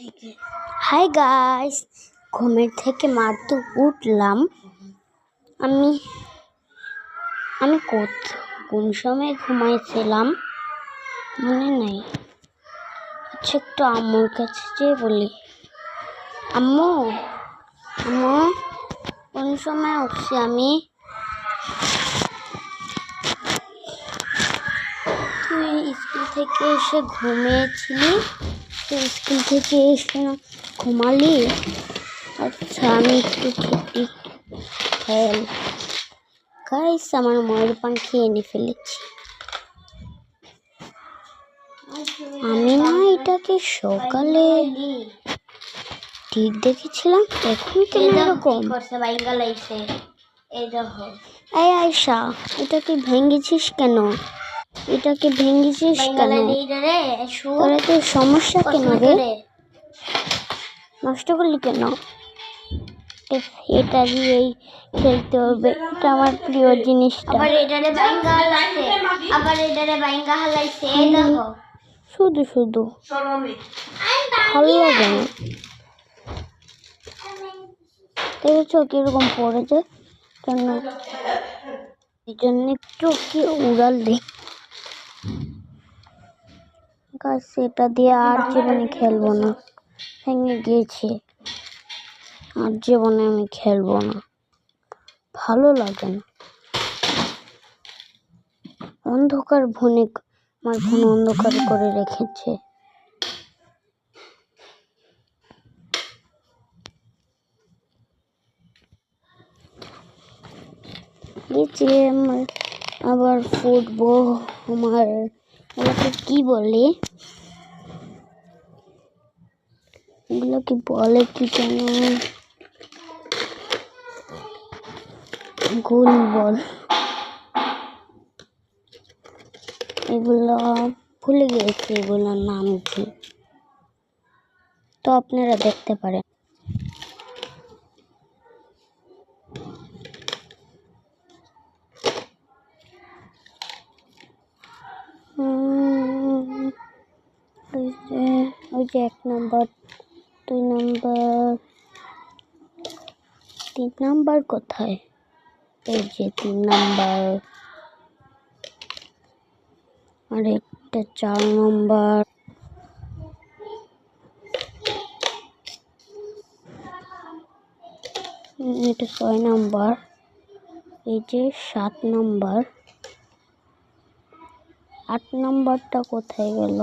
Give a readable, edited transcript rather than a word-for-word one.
থেকে hi guys, ঘুমের থেকে মাত্র উঠলাম। আমি আমি কোন সময় ঘুমাইছিলাম মনে নাই। আচ্ছা, একটু আম্মুর কাছে যেয়ে বলি, আম্মু আম্মু কোন সময় উঠছি আমি? তুই স্কুল থেকে এসে ঘুমিয়েছিলি? তুই স্কুল থেকে এসে ঘুমালি? আচ্ছা, আমি একটু খেল গাইস, আমার ময়ূর পাখি এনে ফেলেছি। আমি না এটাকে সকালে ঠিক দেখেছিলাম, এখন কেন এরকম? এই আয়শা, এটাকে ভেঙেছিস কেন? তোর এত সমস্যা কেন রে? নষ্ট করলি কেন? এটা দিয়েই খেলতে হবে, এটা আমার প্রিয় জিনিসটা। শুধু শুধু ভালো লাগে না। দেখেছো কিরকম পড়েছে কেন? এই জন্য একটু কি উড়াল দিই গাছ। এটা দিয়ে আর জীবনে খেলবো না, ভেঙে গিয়েছে। আর জীবনে আমি খেলবো না, ভালো লাগে না। অন্ধকার ভনে আমার ফোন অন্ধকার করে রেখেছে। এই যে আমার আবার ফুটবো, আমার এগুলোকে কি বলে? এগুলোকে বলে কি যেন, গোল বল। এগুলো ভুলে গিয়েছি এগুলোর নাম কি, তো আপনারা দেখতে পারেন। ওই যে 1 নম্বর, 2 নম্বর, 3 নম্বর কোথায়? এই যে 3 নম্বর, আর একটা 4 নম্বর, এটা 6 নম্বর, এই যে 7 নম্বর, 8 নম্বরটা কোথায় গেল?